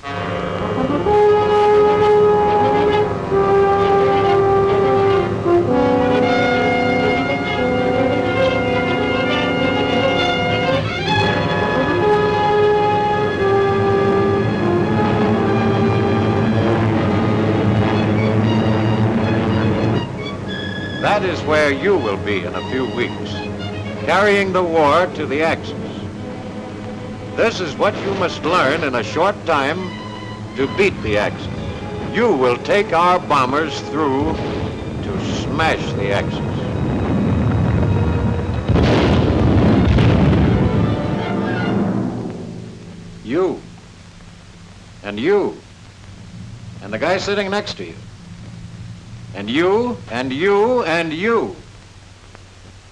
That is where you will be in a few weeks, carrying the war to the Axis. This is what you must learn in a short time to beat the Axis. You will take our bombers through to smash the Axis. You, and the guy sitting next to you. And you, and you, and you.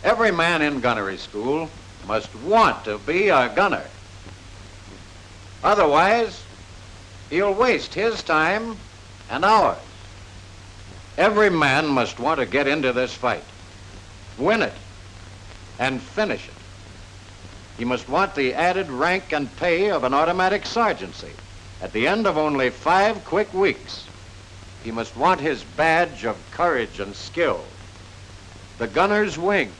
Every man in gunnery school must want to be a gunner. Otherwise, he'll waste his time and ours. Every man must want to get into this fight, win it, and finish it. He must want the added rank and pay of an automatic sergeantcy at the end of only 5 quick weeks. He must want his badge of courage and skill, the gunner's wings,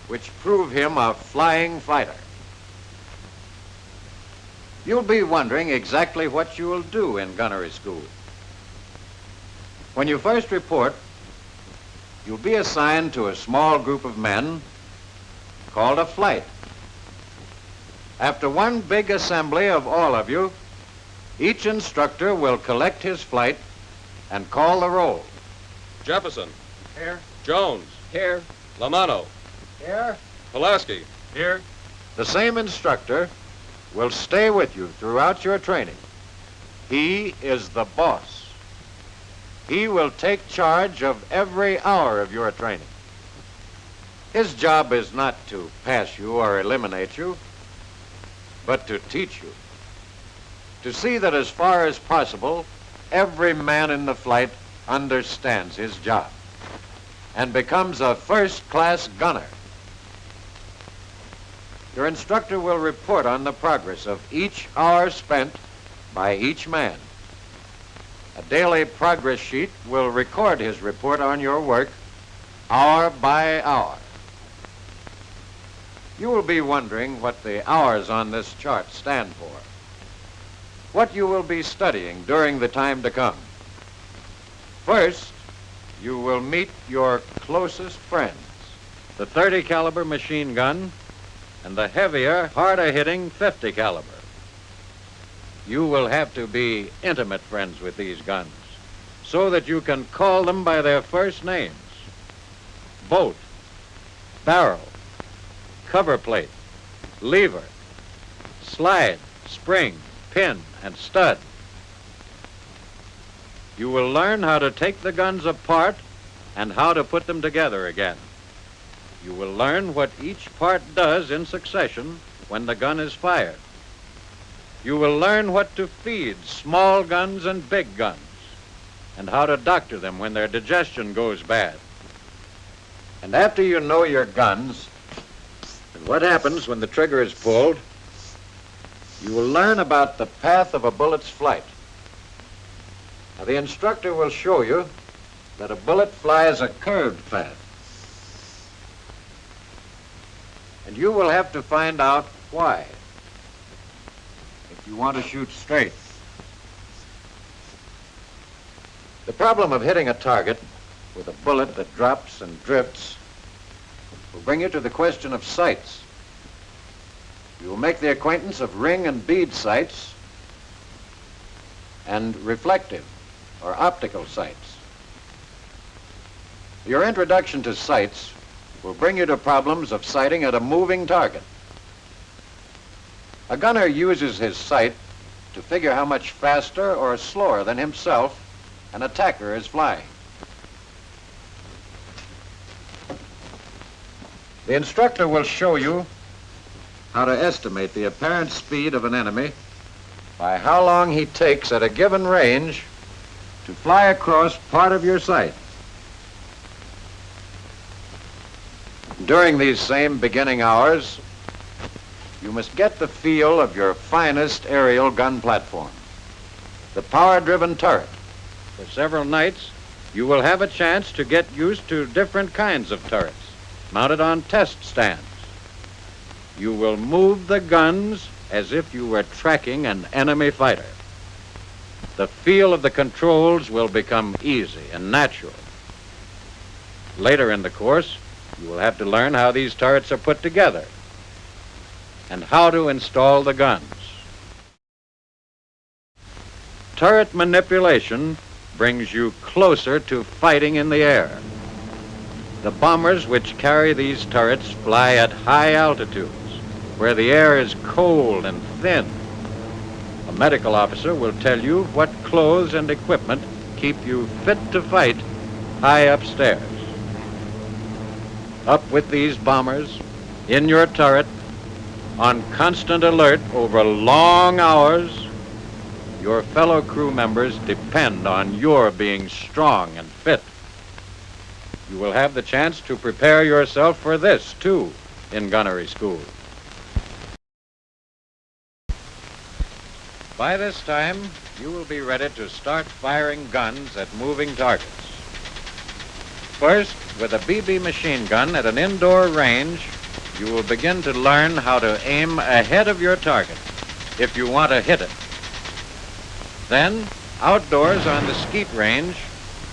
which prove him a flying fighter. You'll be wondering exactly what you will do in gunnery school. When you first report, you'll be assigned to a small group of men called a flight. After one big assembly of all of you, each instructor will collect his flight and call the roll. Jefferson. Here. Jones. Here. Lamano. Here. Pulaski. Here. The same instructor will stay with you throughout your training. He is the boss. He will take charge of every hour of your training. His job is not to pass you or eliminate you, but to teach you. To see that as far as possible, every man in the flight understands his job and becomes a first-class gunner. Your instructor will report on the progress of each hour spent by each man. A daily progress sheet will record his report on your work hour by hour. You will be wondering what the hours on this chart stand for, what you will be studying during the time to come. First, you will meet your closest friends, the 30 caliber machine gun and the heavier, harder-hitting 50 caliber. You will have to be intimate friends with these guns so that you can call them by their first names: bolt, barrel, cover plate, lever, slide, spring, pin, and stud. You will learn how to take the guns apart and how to put them together again. You will learn what each part does in succession when the gun is fired. You will learn what to feed small guns and big guns, and how to doctor them when their digestion goes bad. And after you know your guns and what happens when the trigger is pulled, you will learn about the path of a bullet's flight. Now, the instructor will show you that a bullet flies a curved path. And you will have to find out why if you want to shoot straight. The problem of hitting a target with a bullet that drops and drifts will bring you to the question of sights. You will make the acquaintance of ring and bead sights and reflective or optical sights. Your introduction to sights will bring you to problems of sighting at a moving target. A gunner uses his sight to figure how much faster or slower than himself an attacker is flying. The instructor will show you how to estimate the apparent speed of an enemy by how long he takes at a given range to fly across part of your sight. During these same beginning hours, you must get the feel of your finest aerial gun platform. the power-driven turret. For several nights, you will have a chance to get used to different kinds of turrets mounted on test stands. You will move the guns as if you were tracking an enemy fighter. The feel of the controls will become easy and natural. Later in the course, you will have to learn how these turrets are put together and how to install the guns. Turret manipulation brings you closer to fighting in the air. The bombers which carry these turrets fly at high altitudes, where the air is cold and thin. A medical officer will tell you what clothes and equipment keep you fit to fight high upstairs. Up with these bombers, in your turret, on constant alert over long hours, your fellow crew members depend on your being strong and fit. You will have the chance to prepare yourself for this, too, in gunnery school. By this time, you will be ready to start firing guns at moving targets. First, with a BB machine gun at an indoor range, you will begin to learn how to aim ahead of your target if you want to hit it. Then, outdoors on the skeet range,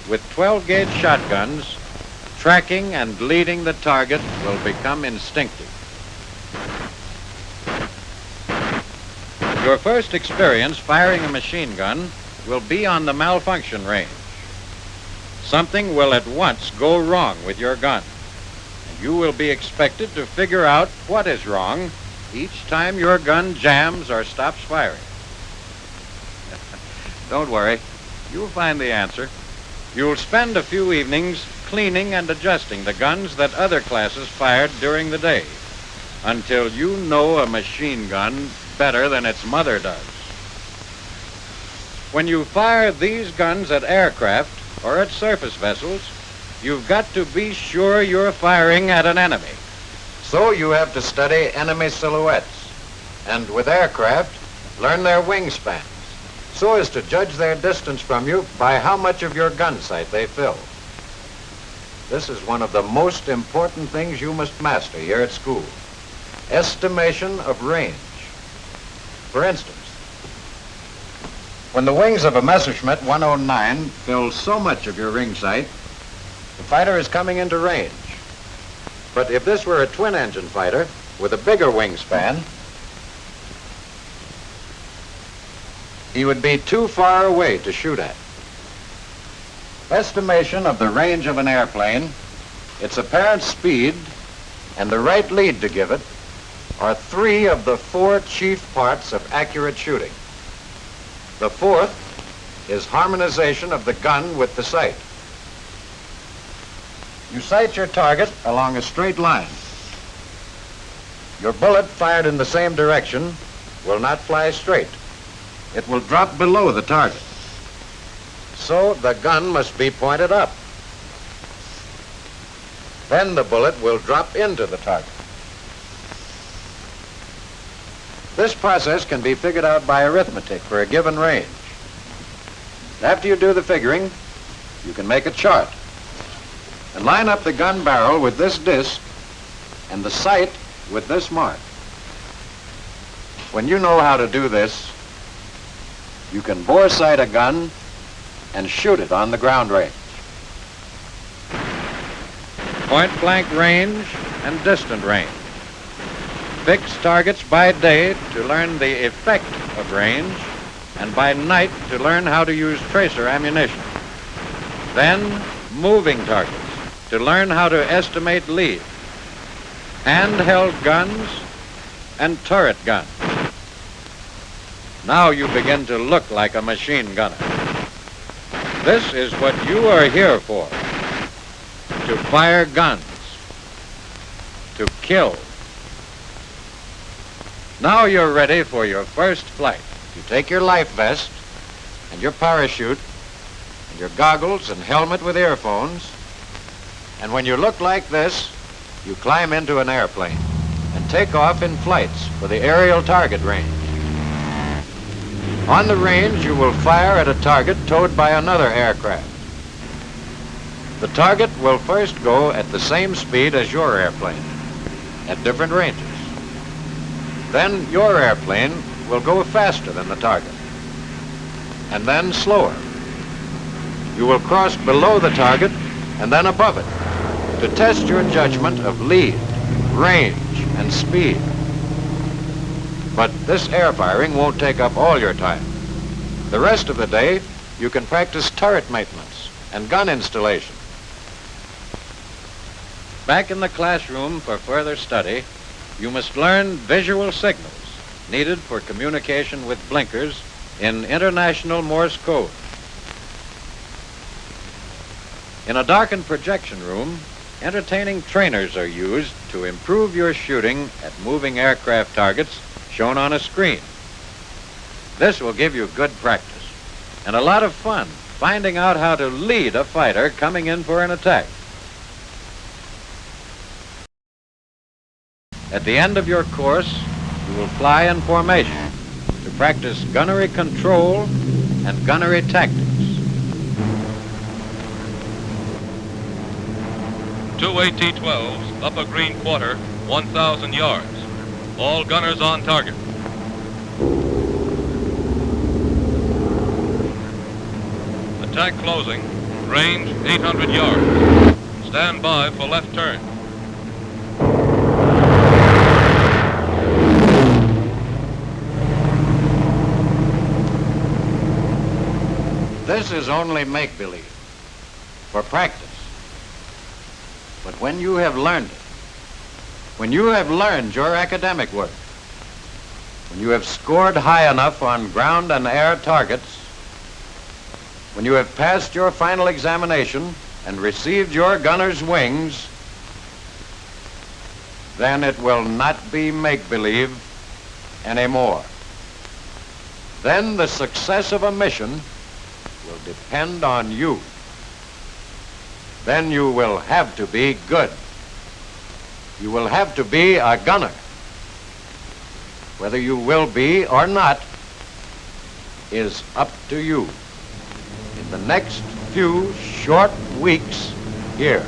with 12-gauge shotguns, tracking and leading the target will become instinctive. Your first experience firing a machine gun will be on the malfunction range. Something will at once go wrong with your gun, and you will be expected to figure out what is wrong each time your gun jams or stops firing. Don't worry, you'll find the answer. You'll spend a few evenings cleaning and adjusting the guns that other classes fired during the day until you know a machine gun better than its mother does. When you fire these guns at aircraft or at surface vessels, you've got to be sure you're firing at an enemy. So you have to study enemy silhouettes, and with aircraft, learn their wingspans, so as to judge their distance from you by how much of your gun sight they fill. This is one of the most important things you must master here at school: estimation of range. For instance, when the wings of a Messerschmitt 109 fill so much of your ring sight, the fighter is coming into range. But if this were a twin-engine fighter with a bigger wingspan, he would be too far away to shoot at. Estimation of the range of an airplane, its apparent speed, and the right lead to give it are three of the four chief parts of accurate shooting. The fourth is harmonization of the gun with the sight. You sight your target along a straight line. Your bullet fired in the same direction will not fly straight. It will drop below the target. So the gun must be pointed up. Then the bullet will drop into the target. This process can be figured out by arithmetic for a given range. After you do the figuring, you can make a chart and line up the gun barrel with this disc and the sight with this mark. When you know how to do this, you can bore sight a gun and shoot it on the ground range. Point blank range and distant range. Fix targets by day to learn the effect of range, and by night to learn how to use tracer ammunition. Then moving targets to learn how to estimate lead. Handheld guns and turret guns. Now you begin to look like a machine gunner. This is what you are here for: to fire guns, to kill. Now you're ready for your first flight. You take your life vest and your parachute and your goggles and helmet with earphones, and when you look like this, you climb into an airplane and take off in flights for the aerial target range. On the range, you will fire at a target towed by another aircraft. The target will first go at the same speed as your airplane, at different ranges. Then your airplane will go faster than the target, and then slower. You will cross below the target and then above it to test your judgment of lead, range, and speed. But this air firing won't take up all your time. The rest of the day, you can practice turret maintenance and gun installation. Back in the classroom for further study, you must learn visual signals needed for communication with blinkers in International Morse code. In a darkened projection room, entertaining trainers are used to improve your shooting at moving aircraft targets shown on a screen. This will give you good practice and a lot of fun finding out how to lead a fighter coming in for an attack. At the end of your course, you will fly in formation to practice gunnery control and gunnery tactics. 2 AT-12s, upper green quarter, 1,000 yards. All gunners on target. Attack closing, range 800 yards. Stand by for left turn. This is only make-believe, for practice. But when you have learned it, when you have learned your academic work, when you have scored high enough on ground and air targets, when you have passed your final examination and received your gunner's wings, then it will not be make-believe anymore. Then the success of a mission will depend on you. Then you will have to be good. You will have to be a gunner. Whether you will be or not is up to you in the next few short weeks here.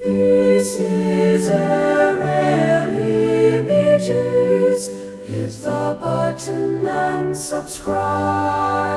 This is Airailimages. Hit the button and subscribe.